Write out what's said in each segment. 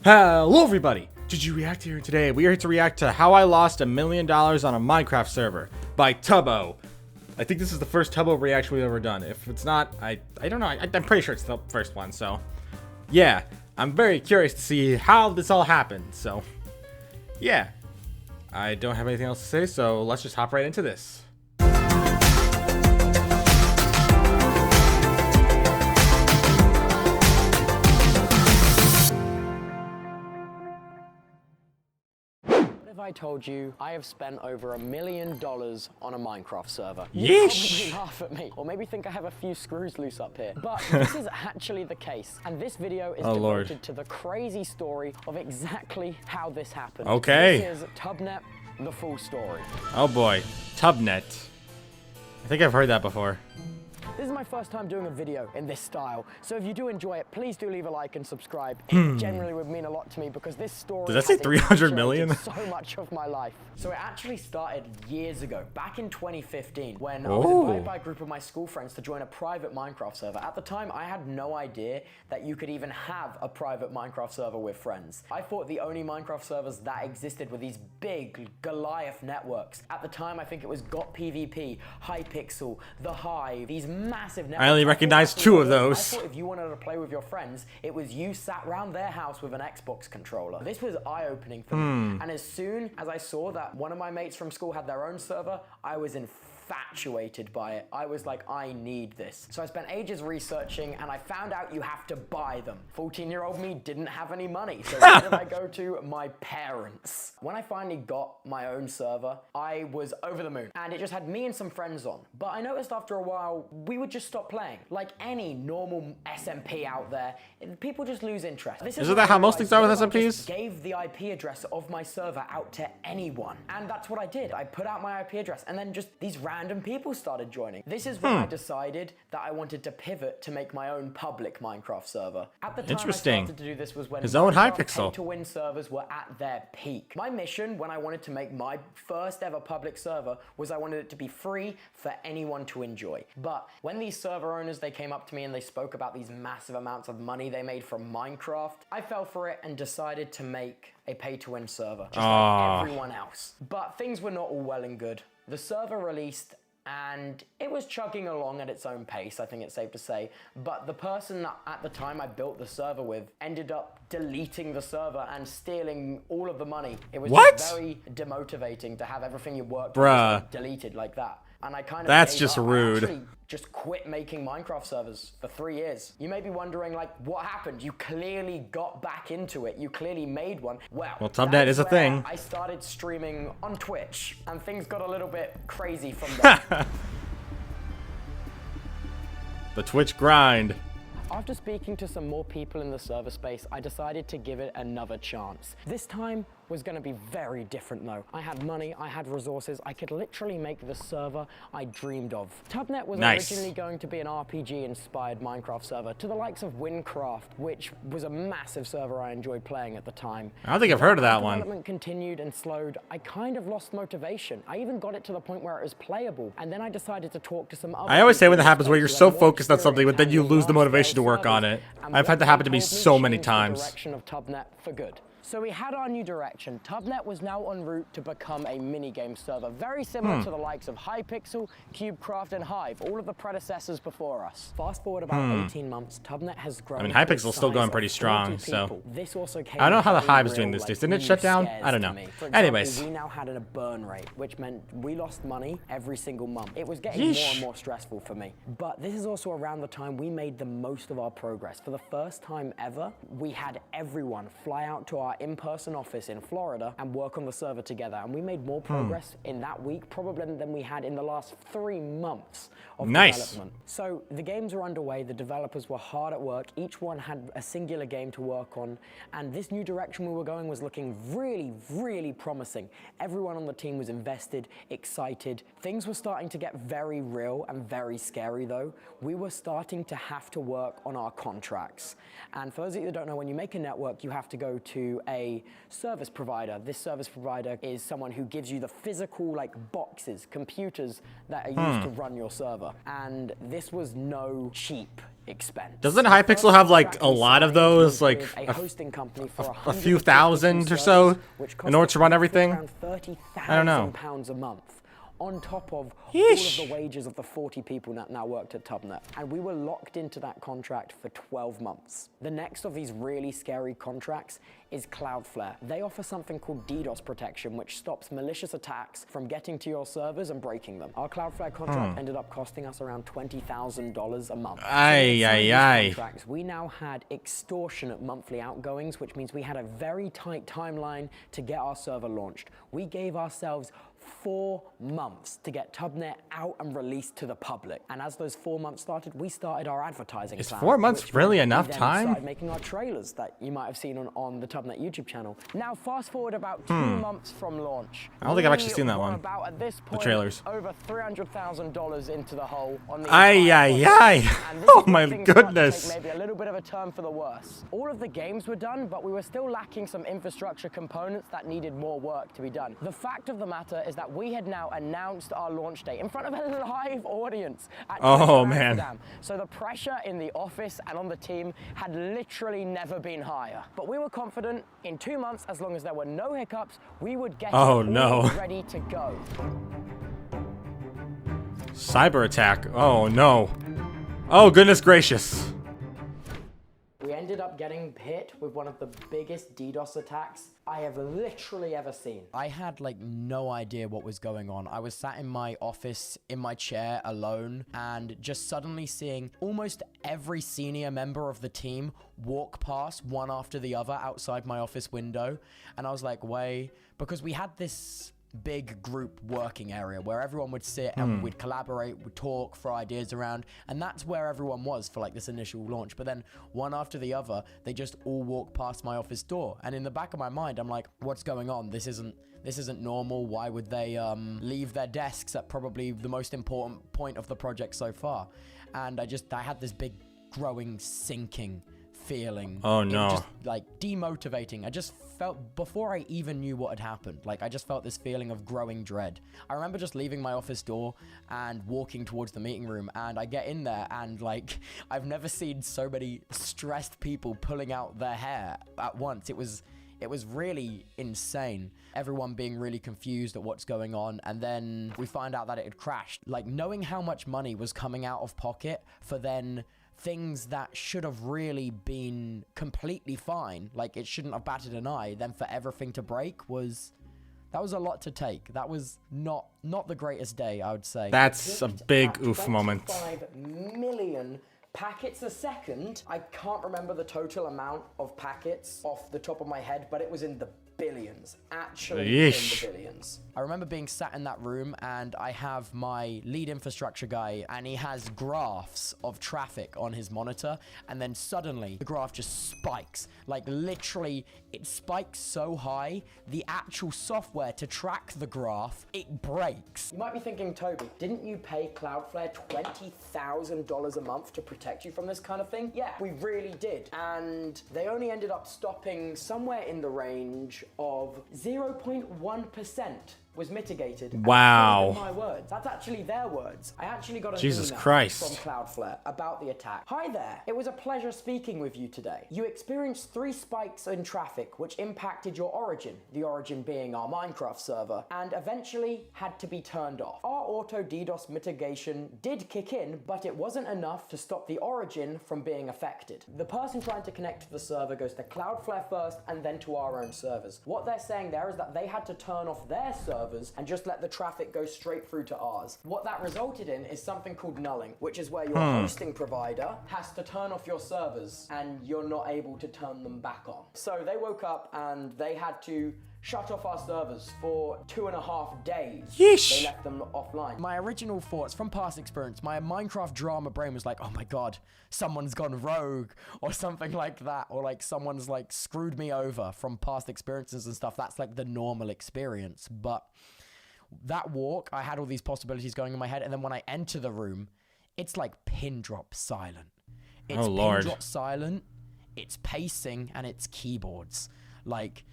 Hello everybody! Did you react here today? We are here to react to How I Lost $1 Million on a Minecraft Server by Tubbo. I think this is the first Tubbo reaction we've ever done. If it's not, I don't know. I'm pretty sure it's the first one, so yeah. I'm very curious to see how this all happened, so yeah. I don't have anything else to say, so let's just hop right into this. If I told you I have spent over $1 million on a Minecraft server, Yeesh. you'd probably laugh at me, or maybe think I have a few screws loose up here. But this is actually the case, and this video is devoted to the crazy story of exactly how this happened. Okay. This is Tubnet, the full story. Oh boy, Tubnet. I think I've heard that before. This is my first time doing a video in this style, so if you do enjoy it, please do leave a like and subscribe. It genuinely would mean a lot to me because this story Does that say 300 million? So much of my life. So it actually started years ago, back in 2015, when I was invited by a group of my school friends to join a private Minecraft server. At the time, I had no idea that you could even have a private Minecraft server with friends. I thought the only Minecraft servers that existed were these big Goliath networks. At the time, I think it was GotPvP, Hypixel, The Hive, these massive networks. I only recognize two of those. I thought if you wanted to play with your friends, it was you sat around their house with an Xbox controller. This was eye-opening for me. And as soon as I saw that one of my mates from school had their own server, I was infatuated by it. I was like, I need this. So I spent ages researching and I found out you have to buy them. 14-year-old me didn't have any money. So where did I go to? My parents. When I finally got my own server, I was over the moon. And it just had me and some friends on. But I noticed after a while, we would just stop playing. Like any normal SMP out there, people just lose interest. Isn't that how most things are with SMPs? I gave the IP address of my server out to anyone. And that's what I did. I put out my IP address and then just these random people started joining. This is when I decided that I wanted to pivot to make my own public Minecraft server. At the time I started to do this was when his own Minecraft Hypixel pay-to-win servers were at their peak. My mission when I wanted to make my first ever public server was I wanted it to be free for anyone to enjoy. But when these server owners, they came up to me and they spoke about these massive amounts of money they made from Minecraft, I fell for it and decided to make a pay-to-win server, just like everyone else. But things were not all well and good. The server released and it was chugging along at its own pace, I think it's safe to say. But the person that at the time I built the server with ended up deleting the server and stealing all of the money. It was just very demotivating to have everything you worked on deleted like that. And I kind of That's just rude. I actually just quit making Minecraft servers for 3 years. You may be wondering, like, what happened? You clearly got back into it. You clearly made one. Well, Tubnet is a thing. I started streaming on Twitch, and things got a little bit crazy from there. The Twitch grind. After speaking to some more people in the server space, I decided to give it another chance. This time was going to be very different though. I had money, I had resources, I could literally make the server I dreamed of. Tubnet was originally going to be an RPG-inspired Minecraft server to the likes of Windcraft, which was a massive server I enjoyed playing at the time. I don't think I've heard of that one. Development continued and slowed. I kind of lost motivation. I even got it to the point where it was playable, and then I decided to talk to some other I always say when that happens where you're so focused on something, but then you lose the motivation to work on it. I've had that happen to me so many times. Direction of Tubnet for good. So we had our new direction. Tubnet was now en route to become a minigame server, very similar to the likes of Hypixel, CubeCraft, and Hive, all of the predecessors before us. Fast forward about 18 months, Tubnet has grown. I mean, Hypixel's still going pretty strong, so this also came I don't know how the Hive is doing this days. Didn't it shut down? I don't know. Anyways, we now had a burn rate, which meant we lost money every single month. It was getting more and more stressful for me. But this is also around the time we made the most of our progress. For the first time ever, we had everyone fly out to our in-person office in Florida and work on the server together. And we made more progress in that week probably than we had in the last 3 months of development. So the games were underway, the developers were hard at work, each one had a singular game to work on, and this new direction we were going was looking really, really promising. Everyone on the team was invested, excited. Things were starting to get very real and very scary though. We were starting to have to work on our contracts. And for those of you that don't know, when you make a network, you have to go to a service provider. This service provider is someone who gives you the physical like boxes, computers that are used to run your server. And this was no cheap expense. Doesn't Hypixel have like a lot of those, like a hosting company for a few thousand or so in order to run everything? Around I don't know. £30,000 a month. On top of Yeesh. all of the wages of the 40 people that now worked at Tubnet. And we were locked into that contract for 12 months. The next of these really scary contracts is Cloudflare. They offer something called DDoS protection, which stops malicious attacks from getting to your servers and breaking them. Our Cloudflare contract ended up costing us around $20,000 a month. Contracts, we now had extortionate monthly outgoings, which means we had a very tight timeline to get our server launched. We gave ourselves 4 months to get Tubnet out and released to the public. And as those 4 months started, we started our advertising Is plan. 4 months really enough time? Started making our trailers that you might have seen on the Tubnet YouTube channel. Now, fast forward about 2 months from launch. I don't think I've actually seen that one. About at this point, the trailers. Over $300,000 into the hole on the Oh my goodness. Maybe a little bit of a turn for the worse. All of the games were done, but we were still lacking some infrastructure components that needed more work to be done. The fact of the matter is that we had now announced our launch date in front of a live audience at Amsterdam. So the pressure in the office and on the team had literally never been higher. But we were confident in 2 months, as long as there were no hiccups, we would get ready to go. Cyber attack. Oh no. Oh goodness gracious. We ended up getting hit with one of the biggest DDoS attacks I have literally ever seen. I had like no idea what was going on. I was sat in my office in my chair alone and just suddenly seeing almost every senior member of the team walk past one after the other outside my office window. And I was like, wait, because we had this big group working area where everyone would sit and we'd collaborate, we'd talk, throw ideas around, and that's where everyone was for like this initial launch. But then one after the other, they just all walked past my office door, and in the back of my mind, I'm like, what's going on? This isn't normal. Why would they leave their desks at probably the most important point of the project so far? And I had this big growing sinking feeling. Oh no. Just like demotivating. I just felt, before I even knew what had happened, like I just felt this feeling of growing dread. I remember just leaving my office door and walking towards the meeting room, and I get in there and like I've never seen so many stressed people pulling out their hair at once. It was really insane. Everyone being really confused at what's going on. And then we find out that it had crashed. Like knowing how much money was coming out of pocket for then things that should have really been completely fine, like it shouldn't have batted an eye, then for everything to break that was a lot to take. That was not the greatest day, I would say. That's a big oof moment. 25 million packets a second. I can't remember the total amount of packets off the top of my head, but it was in the billions, actually Yeesh. in the billions. I remember being sat in that room and I have my lead infrastructure guy and he has graphs of traffic on his monitor, and then suddenly the graph just spikes. Like literally it spikes so high, the actual software to track the graph, it breaks. You might be thinking, Toby, didn't you pay Cloudflare $20,000 a month to protect you from this kind of thing? Yeah, we really did. And they only ended up stopping somewhere in the range of 0.1% was mitigated. Wow. Those are my words. That's actually their words. I actually got an Jesus email Christ. from Cloudflare about the attack. Hi there. It was a pleasure speaking with you today. You experienced 3 spikes in traffic which impacted your origin, the origin being our Minecraft server, and eventually had to be turned off. Our auto DDoS mitigation did kick in, but it wasn't enough to stop the origin from being affected. The person trying to connect to the server goes to Cloudflare first and then to our own servers. What they're saying there is that they had to turn off their server and just let the traffic go straight through to ours. What that resulted in is something called nulling, which is where your hosting provider has to turn off your servers and you're not able to turn them back on. So they woke up and they had to shut off our servers for 2.5 days. Yeesh. They left them offline. My original thoughts from past experience, my Minecraft drama brain was like, oh my God, someone's gone rogue or something like that. Or like someone's like screwed me over from past experiences and stuff. That's like the normal experience. But that walk, I had all these possibilities going in my head. And then when I enter the room, it's like pin drop silent. It's oh, Lord. Pin drop silent, it's pacing, and it's keyboards. Like,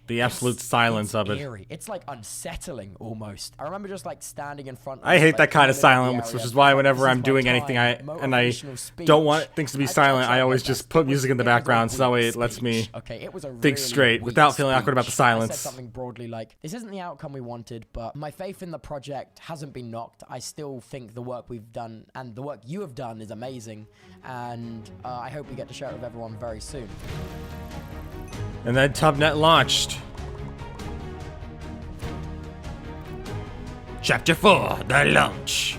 The absolute silence of it. eerie. It's like unsettling almost. I remember just like standing in front of I hate like, that kind of in the middle silence, the which area, is why like, whenever this I'm is my doing anything time, and I motivational speech. don't want things to be silent, I tried always my just best. put It was- music in the it was a background so that way weak it lets me speech. Okay, it was a think really straight weak without feeling awkward about the speech. I silence. said something broadly like, this isn't the outcome we wanted, but my faith in the project hasn't been knocked. I still think the work we've done and the work you have done is amazing, and I hope we get to share it with everyone very soon. And then Tubnet launched. Chapter 4, the launch.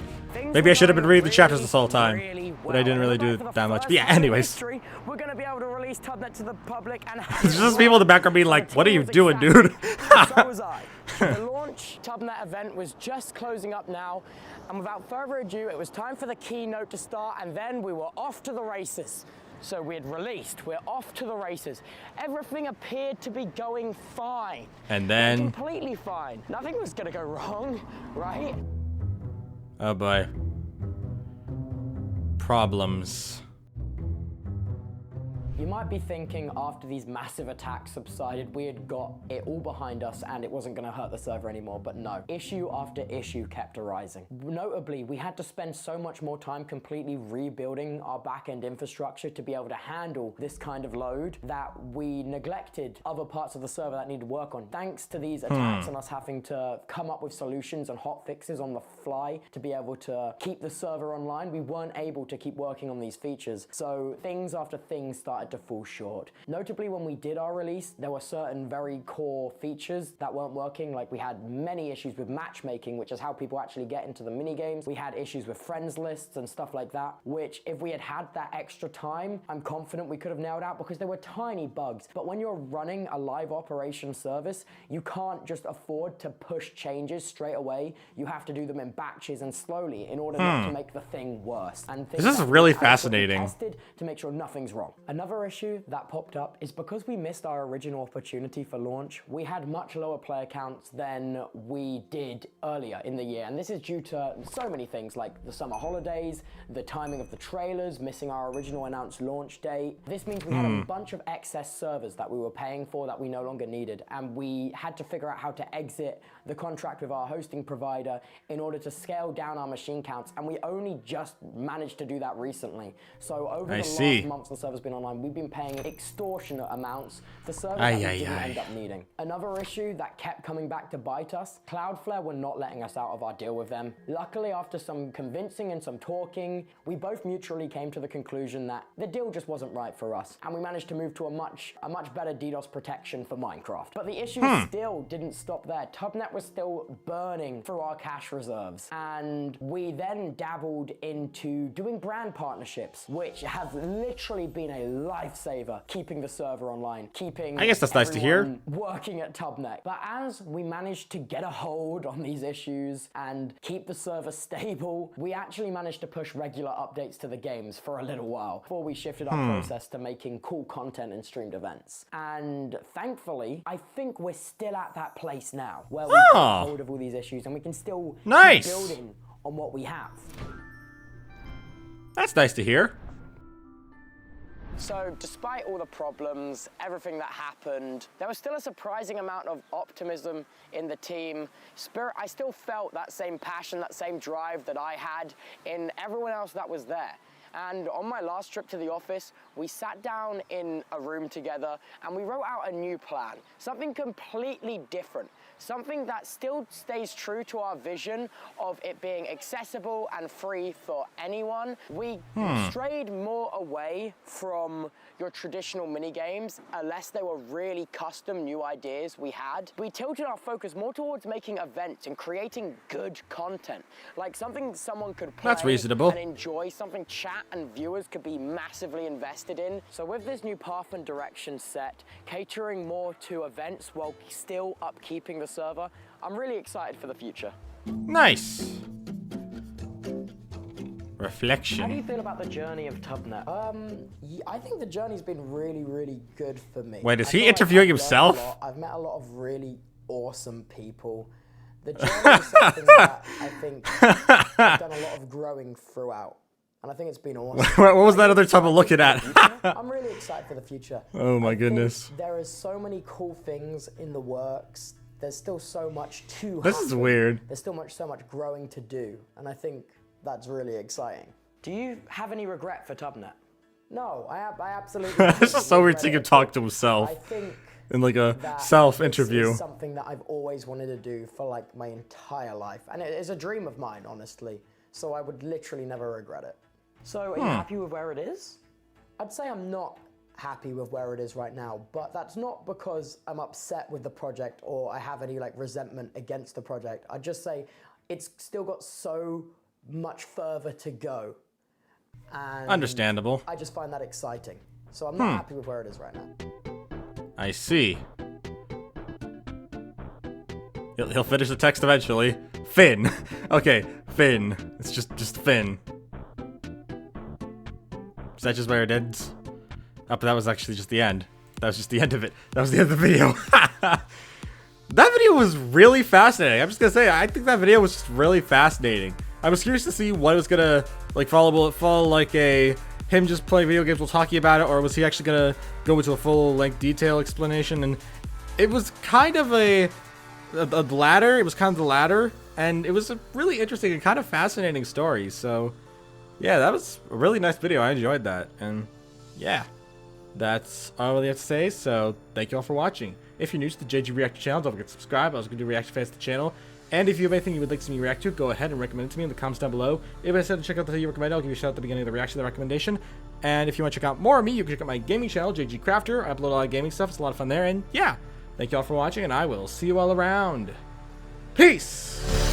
Maybe I should have been reading the chapters this whole time, but I didn't really do that much. But yeah, anyways. We're going to be able to release Tubnet to the public and There's just people in the background being like, what are you doing, dude? So was I. The launch Tubnet event was just closing up now, and without further ado, it was time for the keynote to start, and then we were off to the races. So we had released, we're off to the races. Everything appeared to be going fine. And then... Completely fine. Nothing was gonna go wrong, right? Oh boy. Problems. You might be thinking after these massive attacks subsided, we had got it all behind us and it wasn't going to hurt the server anymore, but no. Issue after issue kept arising. Notably, we had to spend so much more time completely rebuilding our back-end infrastructure to be able to handle this kind of load that we neglected other parts of the server that needed work on. Thanks to these attacks and us having to come up with solutions and hot fixes on the fly to be able to keep the server online, we weren't able to keep working on these features. So things after things started to fall short. Notably, when we did our release, there were certain very core features that weren't working. Like we had many issues with matchmaking, which is how people actually get into the mini games. We had issues with friends lists and stuff like that, which if we had had that extra time, I'm confident we could have nailed out because they were tiny bugs. But when you're running a live operation service, you can't just afford to push changes straight away. You have to do them in batches and slowly in order not to make the thing worse. And This is really fascinating. Tested to make sure nothing's wrong. Another issue that popped up is because we missed our original opportunity for launch, we had much lower player counts than we did earlier in the year. And this is due to so many things like the summer holidays, the timing of the trailers, missing our original announced launch date. This means we had a bunch of excess servers that we were paying for that we no longer needed. And we had to figure out how to exit the contract with our hosting provider in order to scale down our machine counts. And we only just managed to do that recently. So over the last months the server's been online, we've been paying extortionate amounts for servers that we didn't end up needing. Another issue that kept coming back to bite us, Cloudflare were not letting us out of our deal with them. Luckily, after some convincing and some talking, we both mutually came to the conclusion that the deal just wasn't right for us, and we managed to move to a much better DDoS protection for Minecraft. But the issue still didn't stop there. Tubnet was still burning through our cash reserves, and we then dabbled into doing brand partnerships, which have literally been a lifesaver, keeping the server online, keeping I guess that's nice to hear. working at Tubnet. But as we managed to get a hold on these issues and keep the server stable, we actually managed to push regular updates to the games for a little while before we shifted our process to making cool content and streamed events. And thankfully, I think we're still at that place now where we've got hold of all these issues and we can still keep building on what we have. That's nice to hear. So despite all the problems, everything that happened, there was still a surprising amount of optimism in the team. I still felt that same passion, that same drive that I had in everyone else that was there. And on my last trip to the office, we sat down in a room together and we wrote out a new plan, something completely different. Something that still stays true to our vision of it being accessible and free for anyone. We strayed more away from your traditional mini games, unless they were really custom new ideas we had. We tilted our focus more towards making events and creating good content, like something someone could play That's reasonable. and enjoy, something chat and viewers could be massively invested in. So with this new path and direction set, catering more to events while still upkeeping the server, I'm really excited for the future. Nice. Reflection. How do you feel about the journey of Tubnet? I think the journey's been really, really good for me. Wait, is I he feel like interviewing I've learned himself? a lot. I've met a lot of really awesome people. The journey is something that I think I've done a lot of growing throughout. and I think it's been awesome. What was that other Tubbo looking at? I'm really excited for the future. Oh my I think goodness. there is so many cool things in the works. There's still so much to This is weird. There's still so much growing to do, and I think that's really exciting. Do you have any regret for Tubnet? No, I absolutely. It's just so weird seeing him talk to I himself think in like a that self-interview. This is something that I've always wanted to do for like my entire life, and it is a dream of mine, honestly. So I would literally never regret it. So are you happy with where it is? I'd say I'm not happy with where it is right now, but that's not because I'm upset with the project or I have any like resentment against the project. I'd just say it's still got so much further to go. And Understandable. I just find that exciting. So I'm not happy with where it is right now. I see. He'll finish the text eventually. Finn. Okay, Finn. It's just Finn. Is that just where it ends? Oh, but that was actually just the end. That was just the end of it. That was the end of the video. That video was really fascinating. I'm just gonna say, I think that video was just really fascinating. I was curious to see what it was gonna like follow like a him just playing video games while talking about it, or was he actually gonna go into a full-length detail explanation? And it was kind of a ladder. It was kind of the latter, and it was a really interesting and kind of fascinating story. So yeah, that was a really nice video. I enjoyed that, and yeah, that's all I really have to say. So thank you all for watching. If you're new to the JG React channel, don't forget to subscribe. I was going to do reaction fans to the channel. And if you have anything you would like to see me react to, go ahead and recommend it to me in the comments down below. If I said to check out the thing you recommend, I'll give you a shout out at the beginning of the reaction to the recommendation. And if you want to check out more of me, you can check out my gaming channel, JG Crafter. I upload a lot of gaming stuff. It's a lot of fun there. And yeah, thank you all for watching, and I will see you all around. Peace!